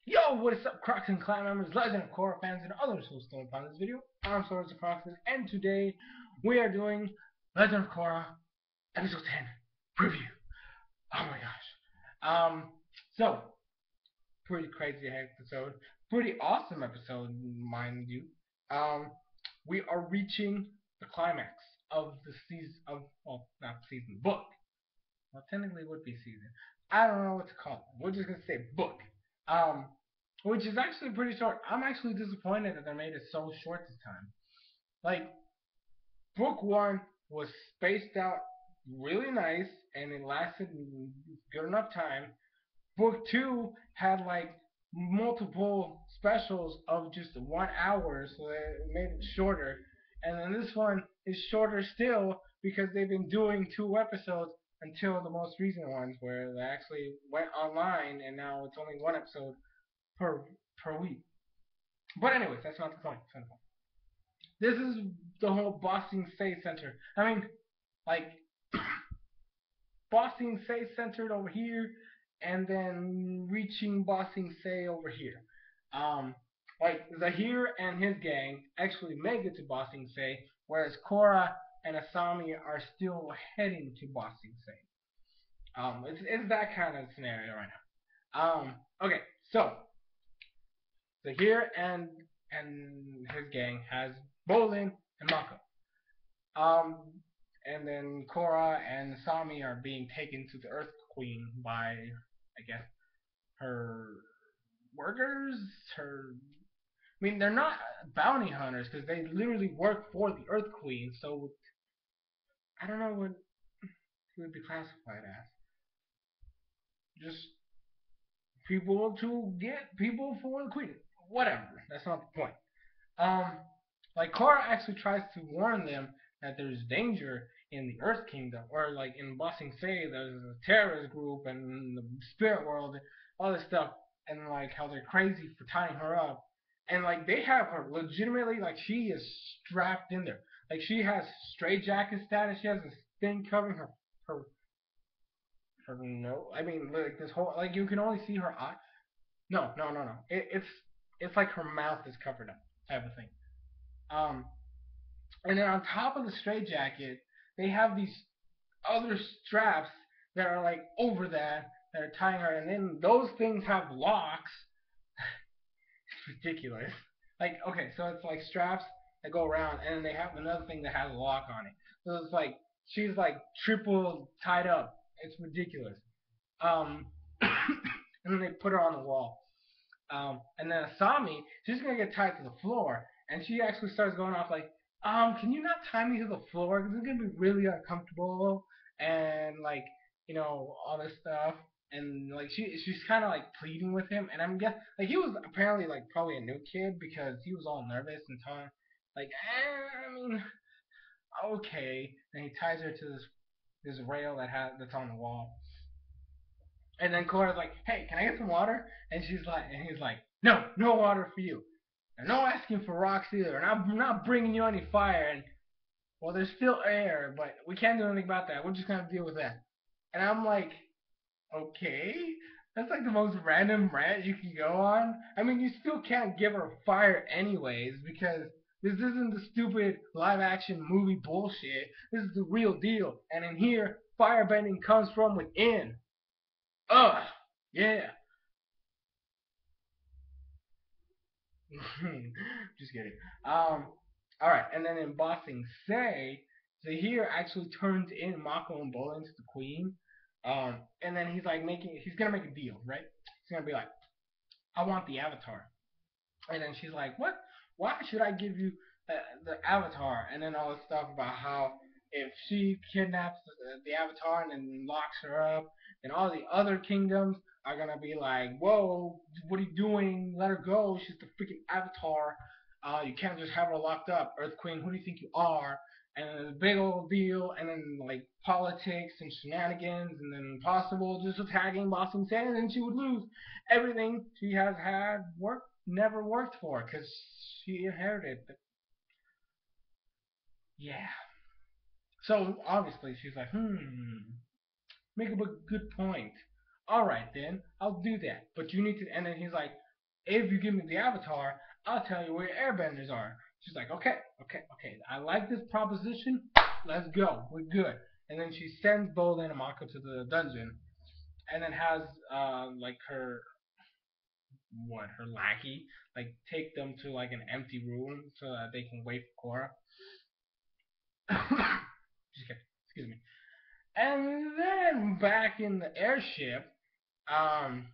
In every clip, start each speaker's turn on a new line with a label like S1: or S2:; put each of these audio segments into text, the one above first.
S1: Yo, what is up, Crocs and clan members, Legend of Korra fans, and others who stumbled upon this video? I'm SoresanCrockxen, and today we are doing Legend of Korra Episode 10 preview. Oh my gosh. So, pretty crazy episode. Pretty awesome episode, mind you. Um, we are reaching the climax of the season, well, not season, book. Well, technically it would be season. I don't know what to call it. We're just gonna say book. Um, which is actually pretty short. I'm actually disappointed that they made it so short this time. Like, book one was spaced out really nice and it lasted good enough time. Book two had like multiple specials of just 1 hour, so it made it shorter. And then this one is shorter still because they've been doing 2 episodes until the most recent ones where they actually went online and now it's only 1 episode per per week. But anyways, that's not the point. That's not the point. This is the whole Bossing Say Center. I mean, like Bossing Say centered over here, and then reaching Bossing Say over here. Um, like Zahir and his gang actually make it to Bossing Say, whereas Korra and Asami are still heading to Bossing Say. It's that kind of scenario right now. Okay, so Zahir and his gang has Bolin and Mako. Um, and then Korra and Sami are being taken to the Earth Queen by, I guess, her workers. Her, I mean, they're not bounty hunters because they literally work for the Earth Queen. So I don't know what it would be classified as. Just people to get people for the Queen. Whatever. That's not the point. Um, like Korra actually tries to warn them that there's danger in the Earth Kingdom, or like in Bossing Say, there's a terrorist group and the spirit world, and all this stuff, and like how they're crazy for tying her up, and like they have her legitimately like she is strapped in there, like she has straitjacket status, she has this thing covering her her nose. I mean, like this whole like you can only see her eye. No, no, no, no. It's like her mouth is covered up type of thing. Um, and then on top of the straitjacket, they have these other straps that are like over that are tying her, and then those things have locks. It's ridiculous. Like, okay, so it's like straps that go around, and then they have another thing that has a lock on it. So it's like she's like triple tied up. It's ridiculous. Um, and then they put her on the wall. And then Asami, she's gonna get tied to the floor, and she actually starts going off like, can you not tie me to the floor? Because it's gonna be really uncomfortable, and like, all this stuff. And like she's kind of like pleading with him, and I'm guess like he was apparently like probably a new kid because he was all nervous and telling like, I mean, okay. And he ties her to this rail that's on the wall, and then Cora's like, "Hey, can I get some water?" And he's like, "No, no water for you. And no asking for rocks either. And I'm not bringing you any fire. And well, there's still air, but we can't do anything about that. We're just gonna deal with that." And I'm like, "Okay, that's like the most random rant you can go on. I mean, you still can't give her fire anyways because." This isn't the stupid live action movie bullshit. This is the real deal. And in here, firebending comes from within. Ugh. Yeah. Just kidding. All right, and then in Bossing Say, Zahir actually turns in Mako and Bolin to the queen. And then he's gonna make a deal, right? He's gonna be like, I want the avatar. And then she's like, what? Why should I give you the avatar? And then all this stuff about how if she kidnaps the avatar and then locks her up, then all the other kingdoms are gonna be like, whoa, what are you doing? Let her go. She's the freaking avatar. You can't just have her locked up. Earth Queen, who do you think you are? And then a big old deal, and then like politics and shenanigans, and then possible just attacking Boston Sand, and she would lose everything she has had never worked for because she inherited. But yeah, so obviously she's like, make up a good point. All right then, I'll do that. But you need to. And then he's like, If you give me the avatar, I'll tell you where airbenders are. She's like, okay, okay, okay. I like this proposition. Let's go. We're good. And then she sends Bolin and Mako to the dungeon, and then has like her lackey like take them to like an empty room so that they can wait for Korra. Excuse me. And then back in the airship, um,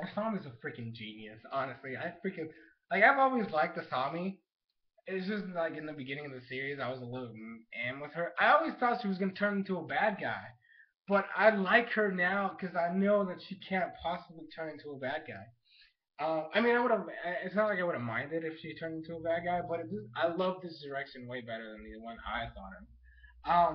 S1: Asami's a freaking genius. Honestly, I freaking like. I've always liked Asami. It's just like in the beginning of the series, I was a little with her. I always thought she was gonna turn into a bad guy, but I like her now because I know that she can't possibly turn into a bad guy. I mean, I would have. It's not like I would have minded if she turned into a bad guy, but I love this direction way better than the one I thought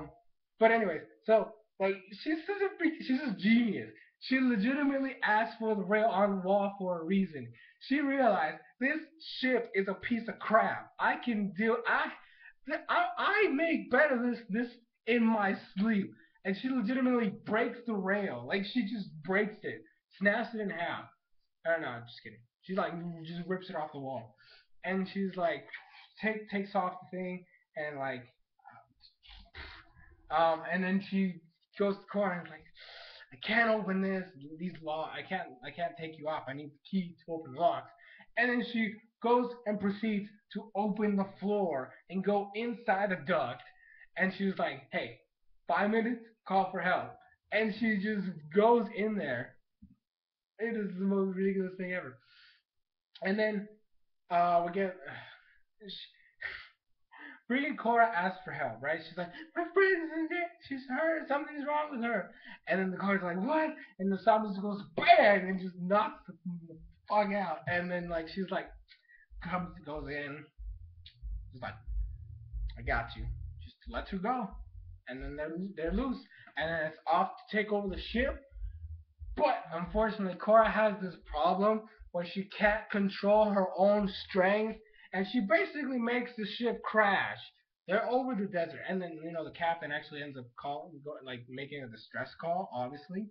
S1: of. But anyways, so like she's a genius. She legitimately asked for the rail on the wall for a reason. She realized this ship is a piece of crap. I can do I make better this in my sleep. And she legitimately breaks the rail. Like she just breaks it, snaps it in half. I don't know, I'm just kidding. She like just rips it off the wall. And she's like takes off the thing and like and then she goes to the corner and is like, I can't open these locks. I can't take you off. I need the key to open the locks. And then she goes and proceeds to open the floor and go inside the duct. And she's like, hey, 5 minutes, call for help. And she just goes in there. It is the most ridiculous thing ever. And then we get freaking Korra asks for help, right? She's like, my friend isn't dead. She's hurt. Something's wrong with her. And then the Korra's like, what? And the zombie just goes bang and just knocks the fuck out. And then like she's like, goes in. She's like, I got you. Just let her go. And then they're loose. And then it's off to take over the ship. But unfortunately, Korra has this problem where she can't control her own strength, and she basically makes the ship crash. They're over the desert, and then the captain actually ends up like making a distress call, obviously,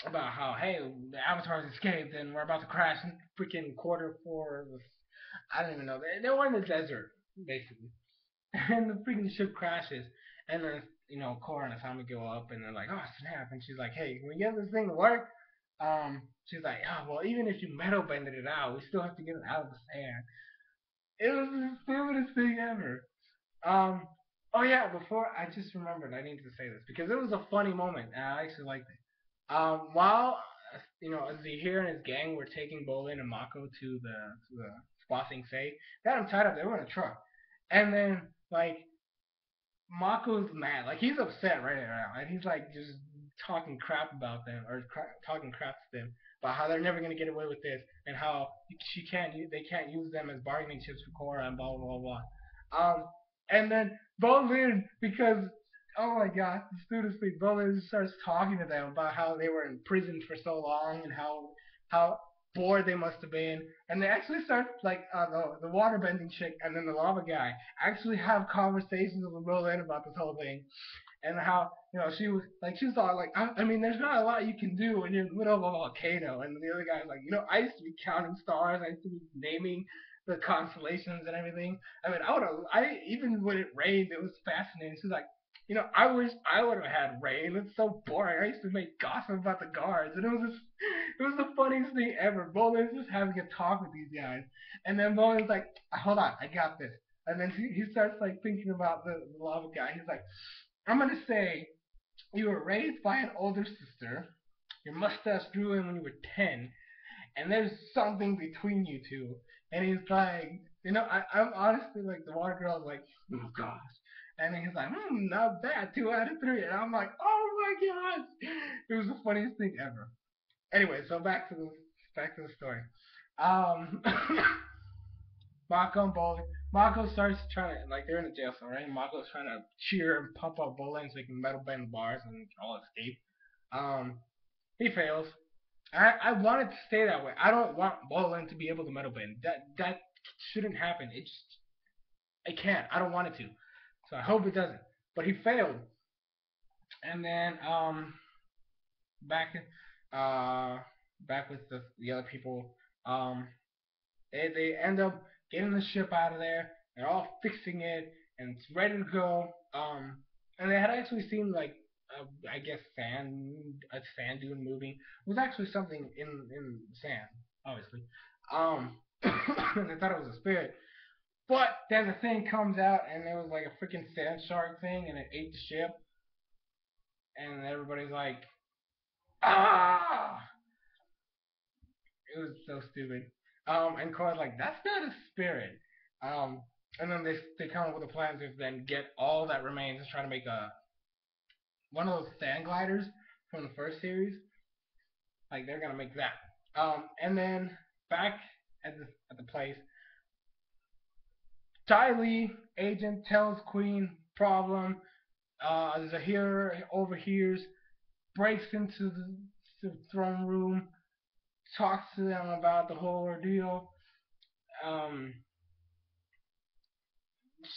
S1: about how hey the avatars escaped and we're about to crash in freaking quarter four. I don't even know. They were in the desert basically, and the freaking ship crashes, and then Korra and Asami go up, and they're like, oh snap, and she's like, hey, can we get this thing to work? She's like, oh well, even if you metal bended it out, we still have to get it out of the sand. It was the stupidest thing ever. Um, oh yeah, before I just remembered, I need to say this because it was a funny moment, and I actually liked it. While Zahir and his gang were taking Bolin and Mako to the Spotting Say, they had him tied up. They were in a truck, and then like Mako's mad. Like he's upset right now, and he's like just talking crap about them or talking crap to them about how they're never gonna get away with this and how they can't use them as bargaining chips for Korra and blah blah blah blah. And then Bolin because oh my god, the students speak. Bolin starts talking to them about how they were in prison for so long and how bored they must have been, and they actually start like the waterbending chick and then the lava guy actually have conversations with Berlin about this whole thing, and how she was all like I mean there's not a lot you can do when you're in the middle of a volcano, and the other guy's like I used to be counting stars, I used to be naming the constellations and everything. I mean I even when it rained it was fascinating. She's like I wish I would have had rain. It's so boring. I used to make gossip about the guards, and it was the funniest thing ever. Bolin's just having a talk with these guys, and then Bolin's like, "Hold on, I got this." And then he starts like thinking about the lava guy. He's like, "I'm gonna say you were raised by an older sister. Your mustache grew in when you were 10, and there's something between you two." And he's like, I'm honestly like the water girl's like, "Oh gosh." And then he's like, not bad, 2 out of 3. And I'm like, oh my gosh. It was the funniest thing ever. Anyway, so back to the story. Um, Mako and Bolin. Mako starts trying to like they're in a jail cell, right? Mako's trying to cheer and pump up Bolin so he can metal bend bars and all escape. Um, he fails. I want it to stay that way. I don't want Bolin to be able to metal bend. That shouldn't happen. It can't. I don't want it to. So I hope it doesn't. But he failed. And then back uh back with the other people. Um, they end up getting the ship out of there. They're all fixing it and it's ready to go. And they had actually seen like I guess a sand dune moving. It was actually something in sand, obviously. And they thought it was a spirit. But then the thing comes out and it was like a freaking sand shark thing and it ate the ship and everybody's like, ah! It was so stupid. And Korra's like, that's not a spirit. Um, and then they come up with a plan to then get all that remains and try to make a one of those sand gliders from the first series. Like they're gonna make that. And then back at the place, Ty Lee agent tells Queen problem. Zahir overhears, breaks into the throne room, talks to them about the whole ordeal. Um,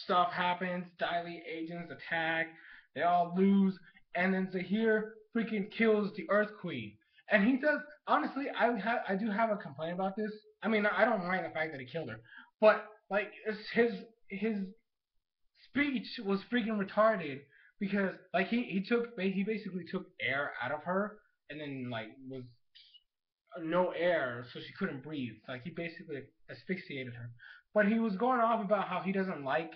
S1: Stuff happens. Diley agents attack. They all lose, and then Zahir freaking kills the Earth Queen. And he does. Honestly, I do have a complaint about this. I mean, I don't mind the fact that he killed her, but like his speech was freaking retarded because like he basically took air out of her and then like was no air, so she couldn't breathe. Like he basically asphyxiated her. But he was going off about how he doesn't like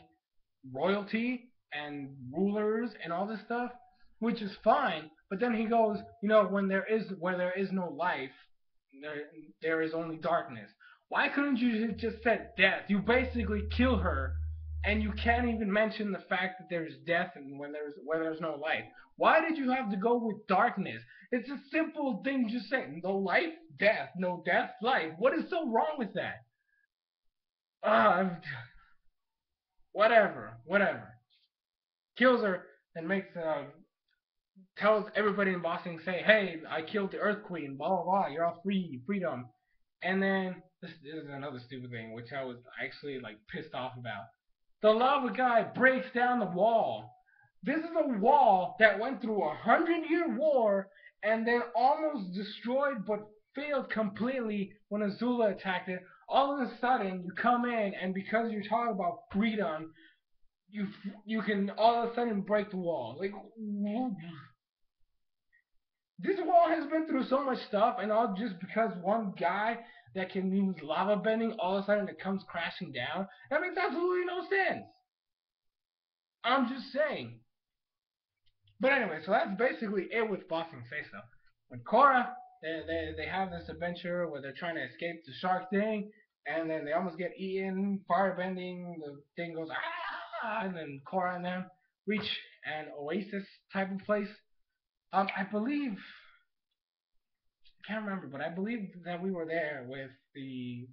S1: royalty and rulers and all this stuff, which is fine. But then he goes, when where there is no life, there there is only darkness. Why couldn't you just said death? You basically kill her, and you can't even mention the fact that there's death and where there's no life. Why did you have to go with darkness? It's a simple thing. Just say no life, death, no death, life. What is so wrong with that? Uh, whatever. Kills her and makes tells everybody in Boston, say, hey, I killed the Earth Queen, blah blah blah, you're all free, freedom. And then this is another stupid thing, which I was actually like pissed off about. The lava guy breaks down the wall. This is a wall that went through 100-year war and then almost destroyed but failed completely when Azula attacked it. All of a sudden, you come in and because you're talking about freedom, you you can all of a sudden break the wall. Like this wall has been through so much stuff, and all just because one guy that can use lava bending, all of a sudden it comes crashing down. That makes absolutely no sense. I'm just saying. But anyway, so that's basically it with Boston Say So. With Korra, they have this adventure where they're trying to escape the shark thing, and then they almost get eaten, fire bending, the thing goes ah, and then Korra and them reach an oasis type of place. I believe I can't remember, but I believe that we were there with the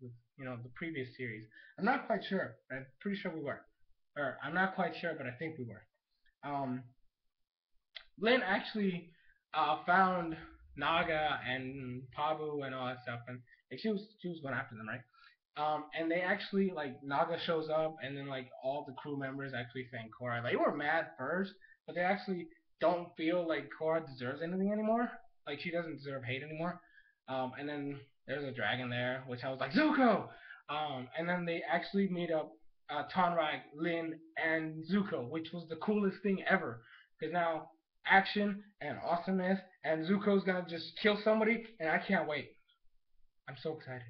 S1: previous series. I'm not quite sure. I'm pretty sure we were, or I'm not quite sure, but I think we were. Um, Lynn actually found Naga and Pabu and all that stuff, and like, she was going after them, right? And they actually like Naga shows up, and then like all the crew members actually thank Korra. They were mad first, but they actually don't feel like Korra deserves anything anymore. Like she doesn't deserve hate anymore. And then there's a dragon there, which I was like Zuko. And then they actually meet up Tonrag, Lin, and Zuko, which was the coolest thing ever. Because now action and awesomeness, and Zuko's gonna just kill somebody, and I can't wait. I'm so excited.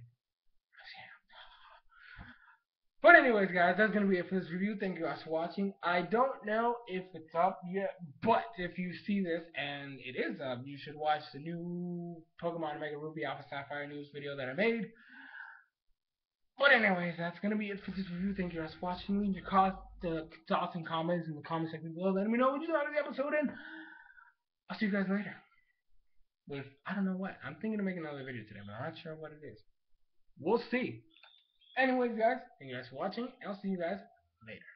S1: But anyways, guys, that's gonna be it for this review. Thank you guys for watching. I don't know if it's up yet, but if you see this and it is up, you should watch the new Pokemon Omega Ruby Alpha Sapphire news video that I made. But anyways, that's gonna be it for this review. Thank you guys for watching. Leave your thoughts and comments in the comment section below. Let me know what you thought of the episode, and I'll see you guys later. With I don't know what. I'm thinking of making another video today, but I'm not sure what it is. We'll see. Anyways, guys, thank you guys for watching, and I'll see you guys later.